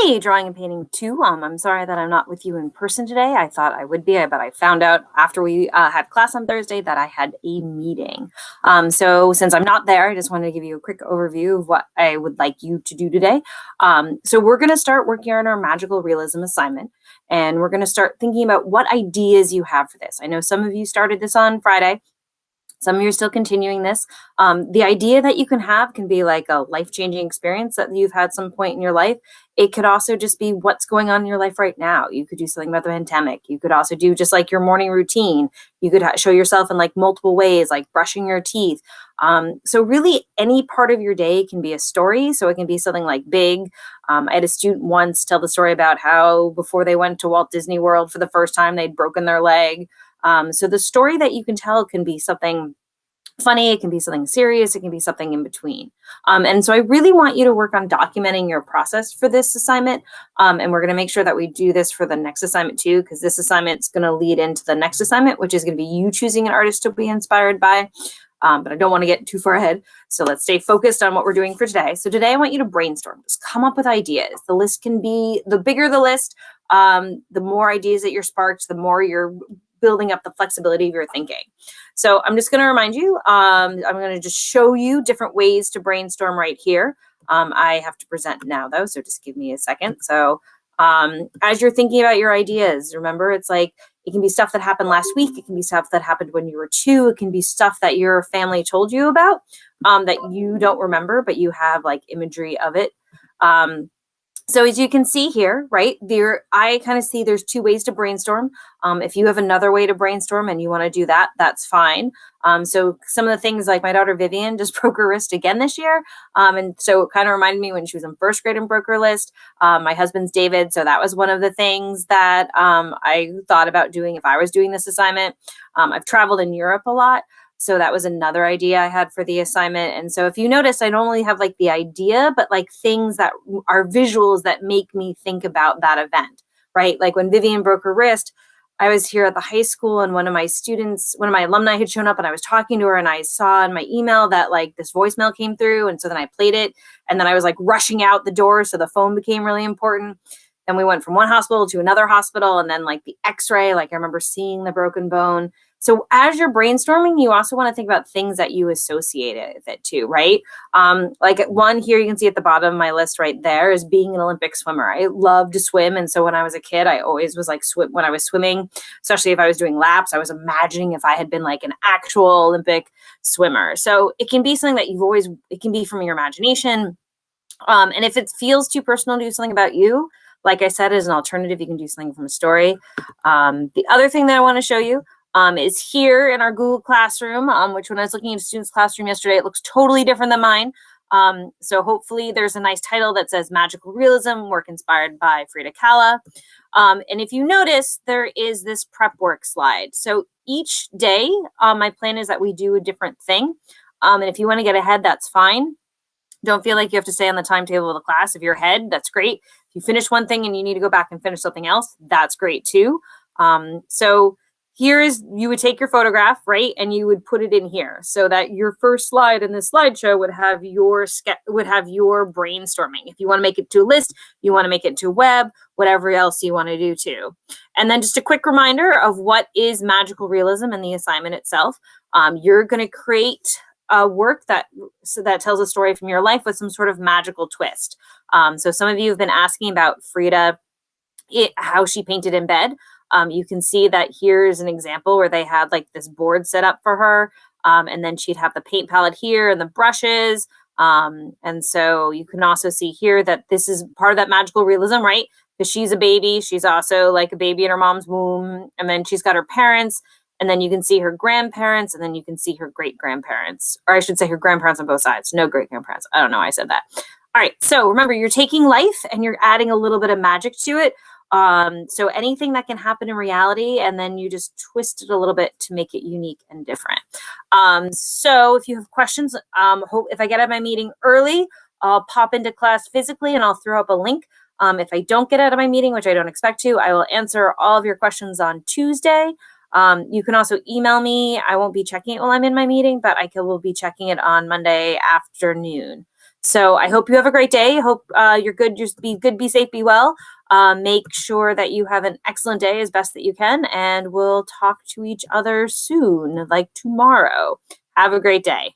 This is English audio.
Hey, Drawing and Painting 2. I'm sorry that I'm not with you in person today. I thought I would be, but I found out after we had class on Thursday that I had a meeting. So since I'm not there, I just wanted to give you a quick overview of what I would like you to do today. So we're going to start working on our magical realism assignment, and we're going to start thinking about what ideas you have for this. I know some of you started this on Friday. Some of you are still continuing this. The idea that you can have can be like a life-changing experience that you've had some point in your life. It could also just be what's going on in your life right now. You could do something about the pandemic. You could also do just like your morning routine. You could show yourself in like multiple ways, like brushing your teeth. So really any part of your day can be a story. So it can be something like big. I had a student once tell the story about how before they went to Walt Disney World for the first time, they'd broken their leg. So the story that you can tell can be something funny, it can be something serious, it can be something in between. And so I really want you to work on documenting your process for this assignment. And we're going to make sure that we do this for the next assignment too, because this assignment is going to lead into the next assignment, which is going to be you choosing an artist to be inspired by. But I don't want to get too far ahead. So let's stay focused on what we're doing for today. So today I want you to brainstorm, just come up with ideas. The list can be, the bigger the list, the more ideas that you're sparked, the more you're building up the flexibility of your thinking. So I'm just going to remind you, I'm going to just show you different ways to brainstorm right here. I have to present now though, so just give me a second. So as you're thinking about your ideas, remember it's like, it can be stuff that happened last week. It can be stuff that happened when you were 2. It can be stuff that your family told you about that you don't remember, but you have like imagery of it. So as you can see here, right, I kind of see there's 2 ways to brainstorm. If you have another way to brainstorm and you want to do that, that's fine. So some of the things like my daughter Vivian just broke her wrist again this year. And so it kind of reminded me when she was in 1st grade and broke her wrist. My husband's David. So that was one of the things that I thought about doing if I was doing this assignment. I've traveled in Europe a lot. So that was another idea I had for the assignment. And so if you notice, I don't only have like the idea, but like things that are visuals that make me think about that event, right? Like when Vivian broke her wrist, I was here at the high school and one of my alumni had shown up and I was talking to her and I saw in my email that like this voicemail came through. And so then I played it and then I was like rushing out the door. So the phone became really important. Then we went from one hospital to another hospital and then like the x-ray, like I remember seeing the broken bone. So as you're brainstorming, you also want to think about things that you associate it with it too, right? Like one here you can see at the bottom of my list right there is being an Olympic swimmer. I love to swim. And so when I was a kid, I always was like when I was swimming, especially if I was doing laps, I was imagining if I had been like an actual Olympic swimmer. So it can be something that it can be from your imagination. And if it feels too personal to do something about you, like I said, as an alternative, you can do something from a story. The other thing that I want to show you is here in our Google Classroom, which when I was looking at a student's classroom yesterday, it looks totally different than mine. So hopefully there's a nice title that says Magical Realism, work inspired by Frida Kahlo. And if you notice, there is this prep work slide. So each day, my plan is that we do a different thing. And if you want to get ahead, that's fine. Don't feel like you have to stay on the timetable of the class. If you're ahead, that's great. If you finish one thing and you need to go back and finish something else, that's great too. So you would take your photograph, right? And you would put it in here so that your first slide in this slideshow would have your brainstorming. If you want to make it to a list, you want to make it to a web, whatever else you want to do too. And then just a quick reminder of what is magical realism in the assignment itself. You're going to create a work that tells a story from your life with some sort of magical twist. So some of you have been asking about Frida, how she painted in bed. You can see that here's an example where they had like this board set up for her. And then she'd have the paint palette here and the brushes. And so you can also see here that this is part of that magical realism, right? Because she's a baby. She's also like a baby in her mom's womb. And then she's got her parents. And then you can see her grandparents, and then you can see her great-grandparents. Or I should say her grandparents on both sides. No great-grandparents. I don't know why I said that. All right, so remember, you're taking life and you're adding a little bit of magic to it. So anything that can happen in reality, and then you just twist it a little bit to make it unique and different. So if you have questions, if I get out of my meeting early, I'll pop into class physically and I'll throw up a link. If I don't get out of my meeting, which I don't expect to, I will answer all of your questions on Tuesday. You can also email me. I won't be checking it while I'm in my meeting, but will be checking it on Monday afternoon. So I hope you have a great day. I hope you're good. Just be good, be safe, be well. Make sure that you have an excellent day as best that you can, and we'll talk to each other soon, like tomorrow. Have a great day.